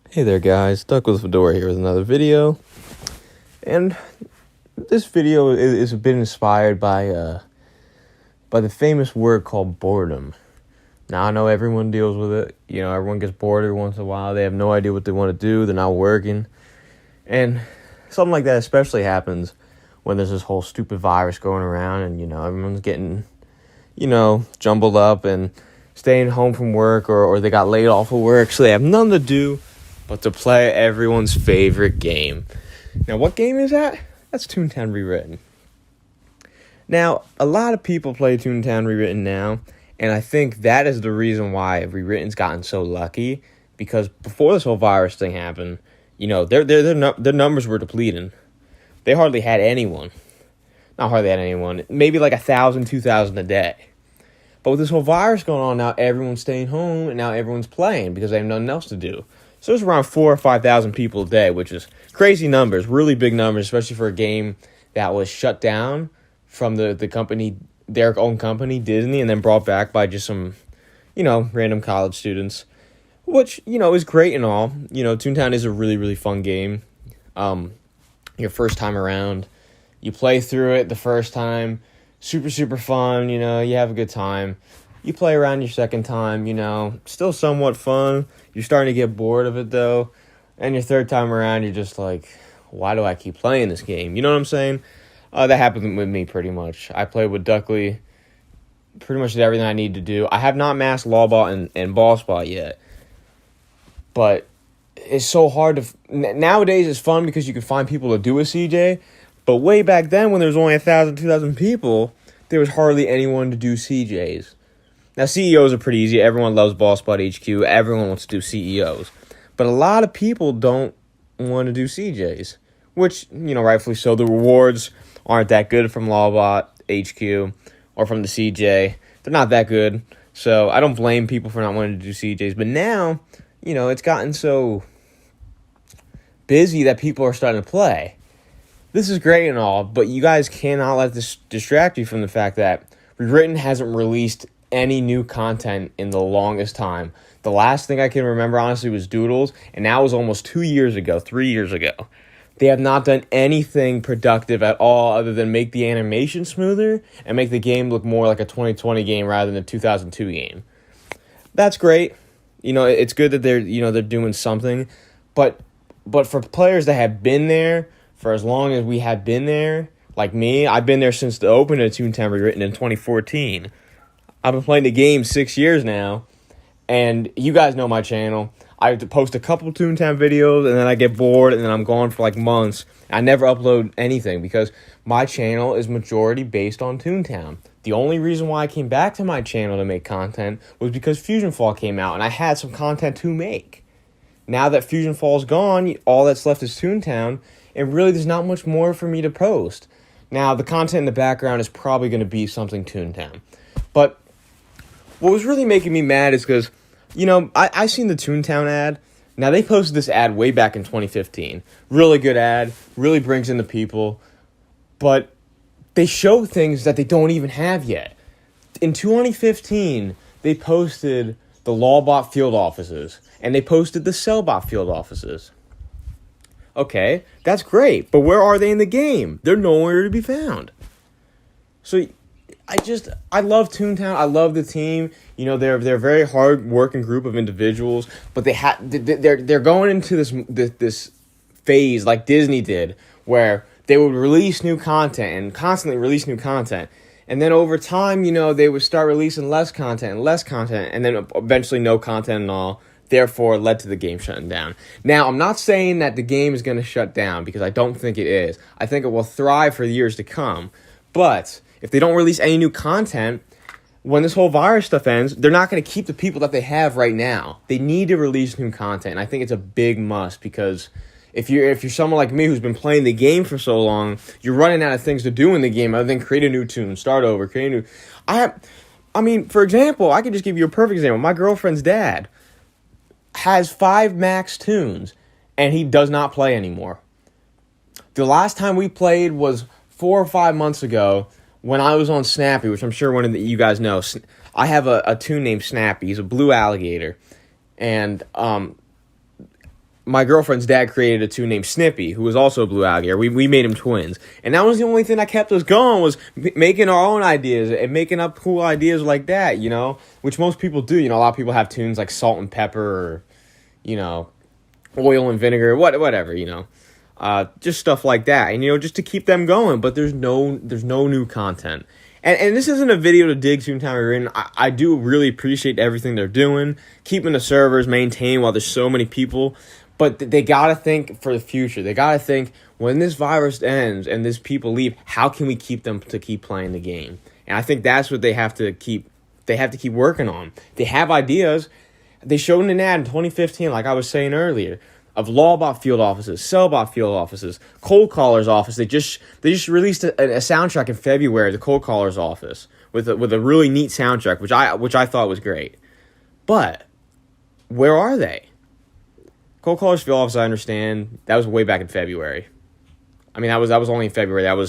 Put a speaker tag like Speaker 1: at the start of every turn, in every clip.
Speaker 1: Hey there guys, Douglas Fedora here with another video, and this video is a bit inspired by the famous word called boredom. Now I know everyone deals with it, everyone gets bored every once in a while, they have no idea what they want to do, they're not working, and something like that especially happens when there's this whole stupid virus going around and, everyone's getting, jumbled up and staying home from work or they got laid off of work, so they have nothing to do but to play everyone's favorite game. Now, what game is that? That's Toontown Rewritten. Now, a lot of people play Toontown Rewritten now, and I think that is the reason why Rewritten's gotten so lucky, because before this whole virus thing happened, their numbers were depleting. They hardly had anyone. Not hardly had anyone. Maybe like 1,000, 2,000 a day. But with this whole virus going on now, everyone's staying home, and now everyone's playing because they have nothing else to do. So it's around 4,000 or 5,000 people a day, which is crazy numbers, really big numbers, especially for a game that was shut down from the company, their own company, Disney, and then brought back by just some, random college students, which, is great and all. Toontown is a really, really fun game. Your first time around, you play through it the first time, super, super fun, you have a good time. You play around your second time, still somewhat fun. You're starting to get bored of it, though. And your third time around, you're just like, why do I keep playing this game? You know what I'm saying? That happened with me pretty much. I played with Duckley. Pretty much did everything I need to do. I have not mastered Lawbot and Ball Spot yet. But it's so hard to... Nowadays, it's fun because you can find people to do a CJ. But way back then, when there was only 1,000, 2,000 people, there was hardly anyone to do CJs. Now, CEOs are pretty easy. Everyone loves Ball Spot HQ. Everyone wants to do CEOs. But a lot of people don't want to do CJs, which, rightfully so. The rewards aren't that good from Lawbot HQ or from the CJ. They're not that good. So I don't blame people for not wanting to do CJs. But now, it's gotten so busy that people are starting to play. This is great and all, but you guys cannot let this distract you from the fact that Rewritten hasn't released any new content in the longest time. The last thing I can remember, honestly, was Doodles, and that was almost 3 years ago. They have not done anything productive at all other than make the animation smoother and make the game look more like a 2020 game rather than a 2002 game. That's great. It's good that they're doing something, but for players that have been there for as long as we have been there, like me, I've been there since the opening of Toontown Rewritten in 2014. I've been playing the game 6 years now, and you guys know my channel. I post a couple Toontown videos, and then I get bored, and then I'm gone for like months. I never upload anything because my channel is majority based on Toontown. The only reason why I came back to my channel to make content was because Fusion Fall came out, and I had some content to make. Now that Fusion Fall's gone, all that's left is Toontown, and really there's not much more for me to post. Now, the content in the background is probably going to be something Toontown. But what was really making me mad is because, I seen the Toontown ad. Now, they posted this ad way back in 2015. Really good ad. Really brings in the people. But they show things that they don't even have yet. In 2015, they posted the Lawbot field offices. And they posted the Sellbot field offices. Okay, that's great. But where are they in the game? They're nowhere to be found. So I love Toontown. I love the team. They're a very hard working group of individuals, but they're going into this phase like Disney did, where they would release new content and constantly release new content, and then over time, they would start releasing less content, and then eventually no content at all. Therefore, it led to the game shutting down. Now, I'm not saying that the game is going to shut down because I don't think it is. I think it will thrive for years to come, but if they don't release any new content, when this whole virus stuff ends, they're not going to keep the people that they have right now. They need to release new content, and I think it's a big must because if you're someone like me who's been playing the game for so long, you're running out of things to do in the game other than create a new tune, start over, create a new... for example, I could just give you a perfect example. My girlfriend's dad has 5 max tunes, and he does not play anymore. The last time we played was 4 or 5 months ago, when I was on Snappy, which I'm sure one of you guys know. I have a tune named Snappy. He's a blue alligator. And my girlfriend's dad created a toon named Snippy, who was also a blue alligator. We made him twins. And that was the only thing that kept us going, was making our own ideas and making up cool ideas like that, you know, which most people do. You know, a lot of people have toons like salt and pepper, or, you know, oil and vinegar, whatever, you know, just stuff like that. And, you know, just to keep them going, but there's no new content. And this isn't a video to dig Toontown Rewritten. I do really appreciate everything they're doing, keeping the servers maintained while there's so many people. But they got to think for the future. They got to think, when this virus ends and these people leave, how can we keep them to keep playing the game? And I think that's what they have to keep working on. They have ideas. They showed an ad in 2015, like I was saying earlier, of Lawbot field offices, Sellbot field offices, Cold Caller's office. They just released a soundtrack in February, the Cold Caller's office, with a really neat soundtrack, which I thought was great. But where are they? Cold Caller's field office, I understand, that was way back in February. I mean, that was only in February.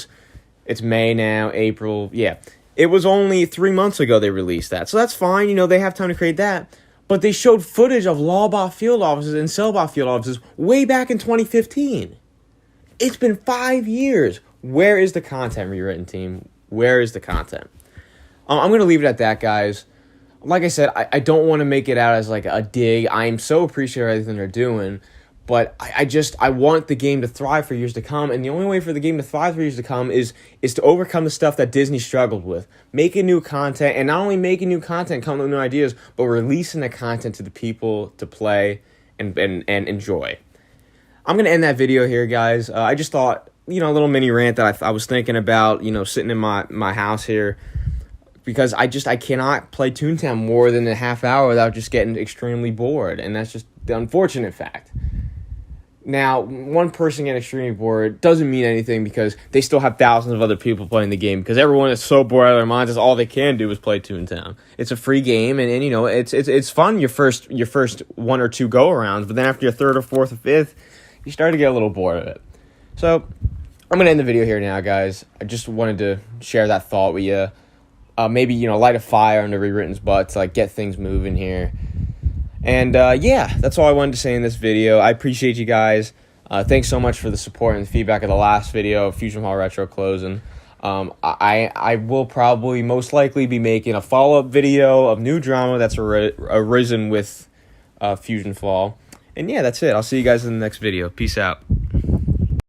Speaker 1: It's May now, April. Yeah, it was only 3 months ago they released that, so that's fine. You know, they have time to create that. But they showed footage of Lawbot field offices and Sellbot field offices way back in 2015. It's been 5 years. Where is the content, Rewritten team? Where is the content? I'm going to leave it at that, guys. Like I said, I don't want to make it out as like a dig. I'm so appreciative of everything they're doing. But I want the game to thrive for years to come, and the only way for the game to thrive for years to come is to overcome the stuff that Disney struggled with. Making new content, and not only making new content, coming up with new ideas, but releasing the content to the people to play and enjoy. I'm going to end that video here, guys. I just thought, you know, a little mini rant that I was thinking about, you know, sitting in my house here, because I cannot play Toontown more than a half hour without just getting extremely bored, and that's just the unfortunate fact. Now, one person getting extremely bored doesn't mean anything, because they still have thousands of other people playing the game, because everyone is so bored out of their minds, that's all they can do is play Toontown. It's a free game, and you know, it's fun your first 1 or 2 go-arounds, but then after your 3rd or 4th or 5th, you start to get a little bored of it. So, I'm going to end the video here now, guys. I just wanted to share that thought with you. Maybe, you know, light a fire under Rewritten's butt to, like, get things moving here. And, yeah, that's all I wanted to say in this video. I appreciate you guys. Thanks so much for the support and the feedback of the last video, Fusion Hall Retro closing. I will probably most likely be making a follow-up video of new drama that's arisen with Fusion Fall. And, yeah, that's it. I'll see you guys in the next video. Peace out.